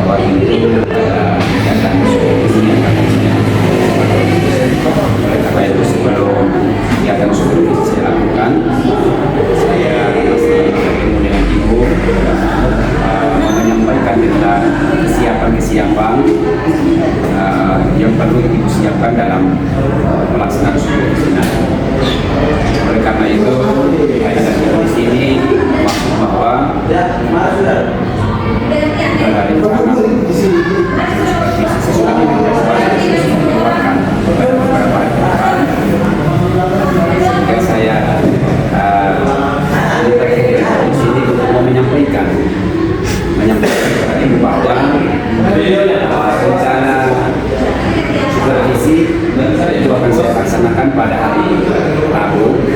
bahwa itu kegiatan supervisi yang akan oleh karena itu sebelum kegiatan supervisi saya lakukan, saya masih bertemu dengan Ibu menyampaikan tentang kesiapan yang perlu Ibu siapkan dalam pelaksanaan supervisi. Oleh karena itu, saya dan Ibu di sini maksud bahwa dari supervisi sesuai dengan mengeluarkan beberapa aturan, sehingga saya di sini untuk mau menyampaikan kepada Ibu bahwa rencana supervisi itu akan saya laksanakan pada hari Rabu,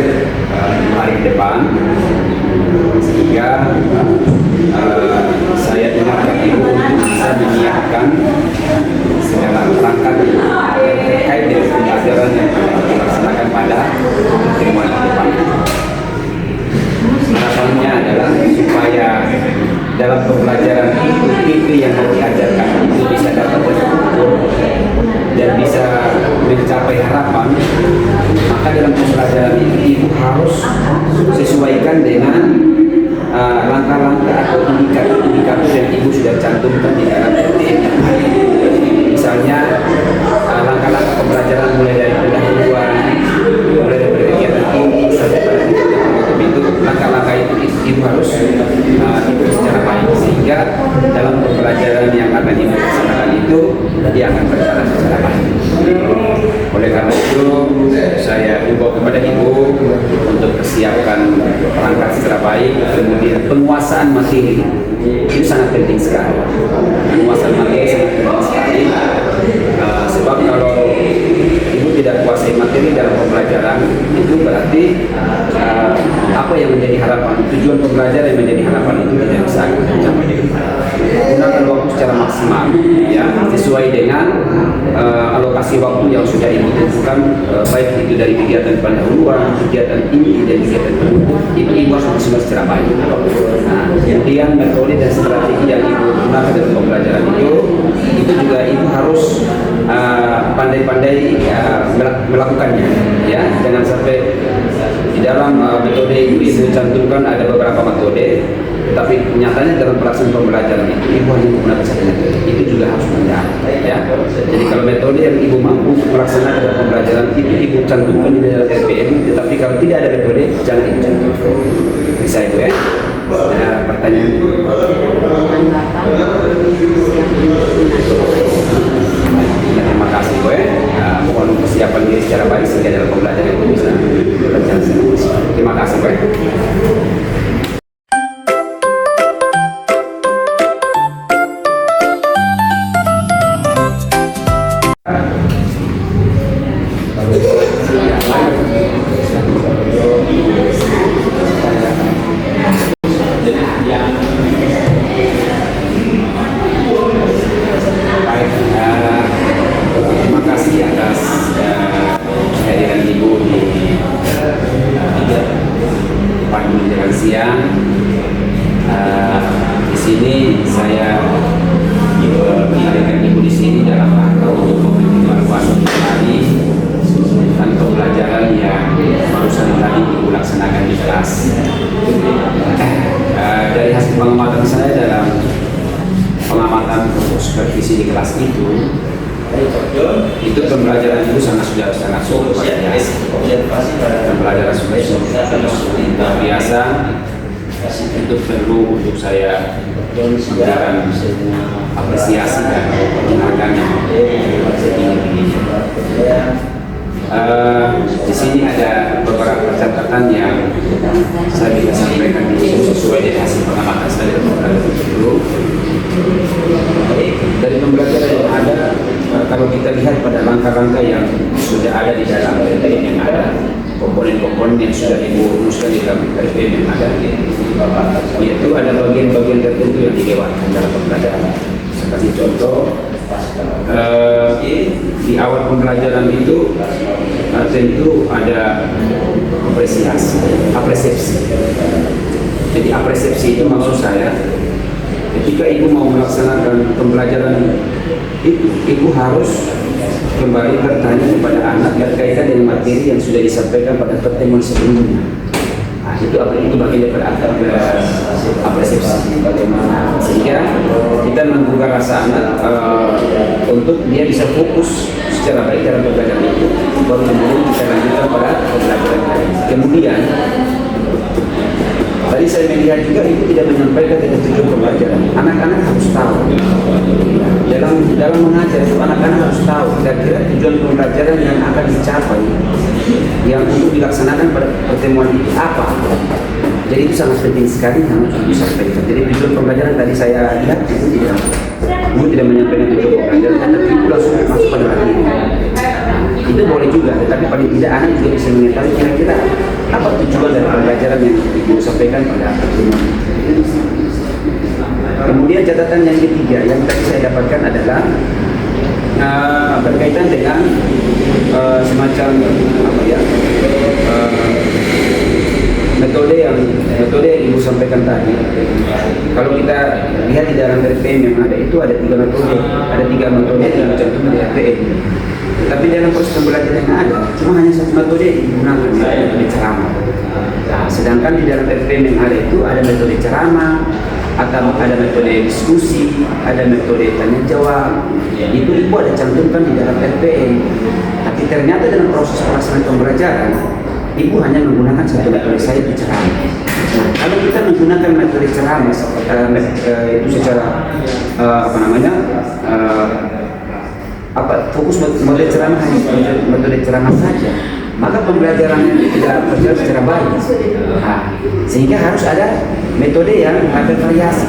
hari depan, sehingga saya dengarkan Ibu untuk bisa menyiapkan segala perangkat terkait dengan pembelajaran yang akan dilaksanakan pada pertemuan depan. Harapannya adalah supaya dalam pembelajaran itu yang mau diajarkan itu bisa dapat terukur dan bisa mencapai harapan. Maka dalam pembelajaran itu Ibu harus sesuaikan dengan langkah-langkah atau indikator yang Ibu sudah cantumkan di dalam RTM yang ada. Misalnya langkah-langkah pembelajaran mulai dari pendahuluan, mulai dari kegiatan ini sampai pada itu langkah-langkah itu Ibu harus ikuti secara baik, sehingga dalam pembelajaran yang akan Ibu laksanakan itu dia akan berjalan secara baik. Oleh karena itu saya himbau kepada Ibu untuk persiapkan perangkat secara baik, kemudian penguasaan materi itu sangat penting sekali. Penguasaan materi sangat penting sekali, sebab kalau Ibu tidak kuasai materi dalam pembelajaran itu berarti apa yang menjadi harapan, tujuan pembelajaran yang menjadi harapan itu tidak bisa tercapai dengan baik. Gunakan waktu secara maksimal, ya, sesuai dengan alokasi waktu yang sudah Ibu tentukan, baik itu dari kegiatan pendahuluan, kegiatan inti dan kegiatan penutup, itu Ibu harus maksimal secara baik. Nah, kemudian metode dan strategi yang Ibu gunakan dalam pembelajaran itu juga Ibu harus pandai-pandai melakukannya, ya, jangan sampai di dalam metode itu cantumkan ada beberapa metode, tapi nyatanya dalam pelaksanaan pembelajaran itu Ibu hanya menggunakan satu metode, itu juga harus benar, ya. Jadi kalau metode yang Ibu mampu melaksanakan dalam pembelajaran itu Ibu cantumkan di dalam RPM, tetapi kalau tidak ada metode jangan Ibu cantumkan. Bisa itu, ya. Ada pertanyaan? Terima kasih, Bu. Mohon persiapan diri secara baik sehingga dalam pembelajaran itu bisa berjalan secara baik. Terima kasih, Bu. Di sini saya dengan Ibu di sini dalam rangka untuk memberi evaluasi kembali tentang pembelajaran yang barusan tadi Ibu laksanakan di kelas. Dari hasil pengamatan saya dalam pengamatan supervisi di kelas itu pembelajaran itu sudah sangat biasa. Pembelajaran sudah biasa. Itu perlu untuk saya memberikan apresiasi dan penghargaan yang tinggi. Di sini ada beberapa catatan yang saya bisa sampaikan di sini sesuai dengan hasil pengamatan saya dari pembelajaran dulu. Dari pembelajaran yang ada, kalau kita lihat pada langkah-langkah yang sudah ada di dalam RTM yang ada, komponen-komponen yang sudah Ibu rumuskan di dalam RTM yang ada, yaitu ada bagian-bagian tertentu yang dilewatkan dalam pembelajaran. Seperti contoh, di awal pembelajaran itu tentu ada apresiasi. Jadi apresiasi itu maksud saya, ketika Ibu mau melaksanakan pembelajaran ibu harus kembali bertanya kepada anak berkaitan dengan materi yang sudah disampaikan pada pertemuan sebelumnya. Nah, itu bagian daripada persepsi bagaimana, sehingga kita menggugah rasa anak untuk dia bisa fokus secara baik dalam pembelajaran itu, baru kemudian kita lanjutkan pada pembelajaran lain. Kemudian tadi saya melihat juga ibu tidak menyampaikan dengan tujuan pembelajaran. Anak-anak harus tahu dalam mengajar itu, anak-anak harus tahu kira-kira tujuan pembelajaran yang akan dicapai, yang untuk dilaksanakan pada pertemuan itu apa. Jadi itu sangat penting sekali yang harus disampaikan. Jadi tujuan pembelajaran tadi saya lihat itu ibu tidak menyampaikan tujuan pembelajaran, tapi ibu langsung masuk pada materi. Itu boleh juga, tetapi paling tidak anak juga bisa mengetahui kira-kira apa tujuan dari pembelajaran yang ibu sampaikan pada pertemuan. Kemudian catatan yang ketiga yang tadi saya dapatkan adalah berkaitan dengan semacam metode yang ibu sampaikan tadi. Kalau kita lihat di dalam RPM yang ada itu ada tiga metode yang dicantumkan di RPM. Tapi dalam proses pembelajaran yang ada cuma hanya satu metode yang digunakan, yaitu metode ceramah. Nah, sedangkan di dalam RPM yang ada itu ada metode ceramah, atau ada metode diskusi, ada metode tanya jawab. Itu ibu ada cantumkan di dalam RPM. Tapi ternyata dalam proses pelaksanaan pembelajaran ibu hanya menggunakan satu metode, saya itu ceramah. Nah, kalau kita menggunakan metode ceramah itu secara fokus metode ceramah hanya metode ceramah saja, maka pembelajarannya tidak berjalan secara baik. Nah, sehingga harus ada metode yang ada variasi.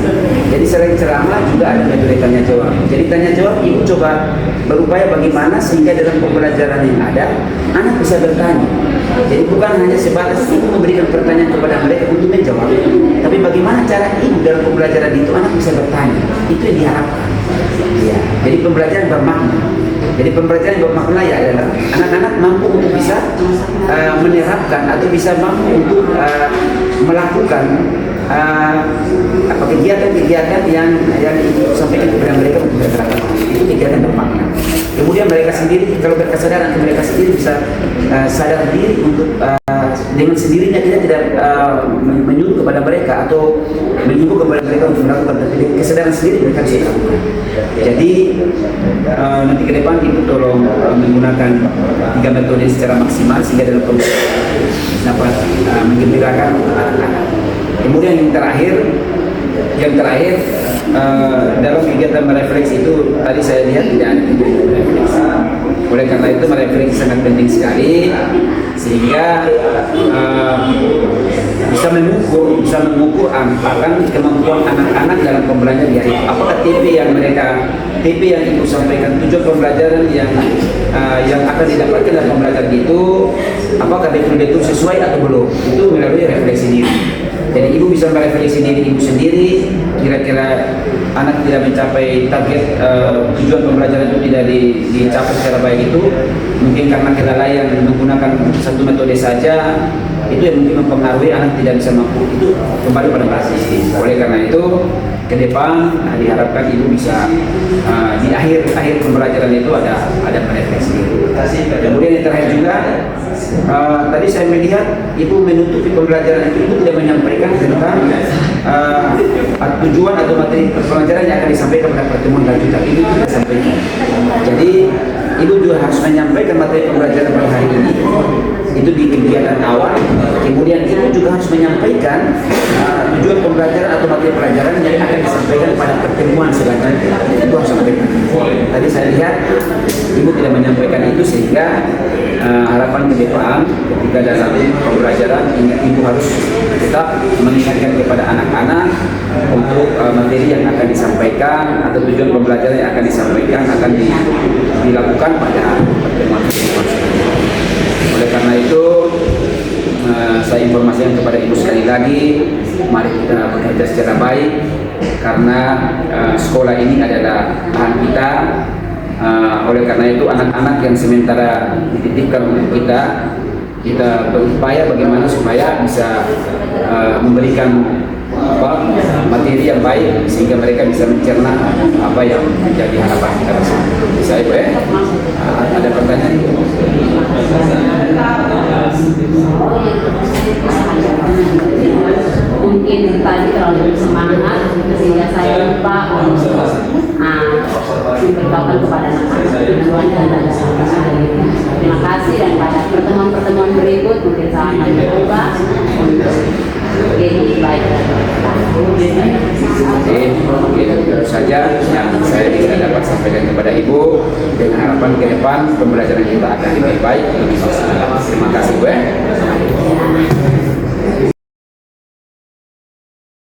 Jadi selain ceramah juga ada metode tanya jawab. Jadi tanya jawab ibu coba berupaya bagaimana sehingga dalam pembelajaran yang ada anak bisa bertanya. Jadi bukan hanya sebatas ibu memberikan pertanyaan kepada mereka untuk menjawab, tapi bagaimana cara ibu dalam pembelajaran itu anak bisa bertanya. Itu yang diharapkan. Ya, jadi pembelajaran bermakna. Jadi pembelajaran yang bermakna ya adalah anak-anak mampu untuk bisa menerapkan atau bisa mampu untuk melakukan kegiatan-kegiatan yang disampaikan kepada mereka untuk bergerak. Itu kegiatan bermakna. Kemudian mereka sendiri kalau berkesadaran, mereka sendiri bisa sadar diri untuk dengan sendirinya kita tidak menyuruh kepada mereka atau menyuruh kepada mereka untuk melakukan, tapi kesadaran sendiri mereka bisa lakukan. Jadi nanti ke depan ibu tolong menggunakan 3 metode secara maksimal sehingga dalam pembelajaran dapat menggembirakan anak-anak. Kemudian yang terakhir dalam kegiatan merefleksi itu tadi saya lihat tidak ada kegiatan merefleksi. Oleh karena itu merefleksi sangat penting sekali sehingga bisa mengukur akan kemampuan anak-anak dalam pembelajaran di hari itu. Apakah TP yang ibu sampaikan tujuan pembelajaran yang akan didapatkan dalam pembelajaran itu apakah betul-betul sesuai atau belum? Itu melalui refleksi diri. Jadi ibu bisa merefleksi diri ibu sendiri, kira-kira anak tidak mencapai target tujuan pembelajaran itu tidak dicapai secara baik itu, mungkin karena kelalaian menggunakan satu metode saja, itu yang mungkin mempengaruhi anak tidak bisa mampu. Itu kembali pada basis. Oleh karena itu ke depan diharapkan ibu bisa di akhir pembelajaran itu ada merefleksi. Kemudian yang terakhir juga tadi saya melihat ibu menutupi pembelajaran itu, ibu tidak menyampaikan tentang tujuan atau materi pembelajaran yang akan disampaikan pada pertemuan lanjutan. Ibu tidak sampaikan. Jadi ibu juga harus menyampaikan materi pembelajaran pada hari ini itu di kegiatan awal. Kemudian ibu juga harus menyampaikan tujuan pembelajaran atau materi pelajaran yang akan disampaikan pada pertemuan selanjutnya. Ibu harus sampaikan. Tadi saya lihat ibu tidak menyampaikan itu sehingga harapan ke depan ketika dalam pembelajaran ibu harus tetap mengingatkan kepada anak-anak untuk materi yang akan disampaikan atau tujuan pembelajaran yang akan disampaikan akan dilakukan pada pertemuan selanjutnya. Oleh karena itu saya informasikan kepada ibu sekali lagi, mari kita bekerja secara baik karena sekolah ini adalah tahan kita. Oleh karena itu anak-anak yang sementara dititipkan untuk kita berupaya bagaimana supaya bisa memberikan materi yang baik sehingga mereka bisa mencerna apa yang menjadi harapan kita bersama. Bisa Ibu ya? Ada pertanyaan? Mungkin tadi terlalu semangat sehingga saya lupa memberitahukan kepada anak-anak. Terima kasih, dan pada pertemuan-pertemuan berikut mungkin saya akan mencoba untuk lebih baik. Oke, tentu saja yang saya bisa dapat sampaikan kepada Ibu dengan harapan ke depan pembelajaran kita akan lebih baik, lebih maksimal. Terima kasih Bu.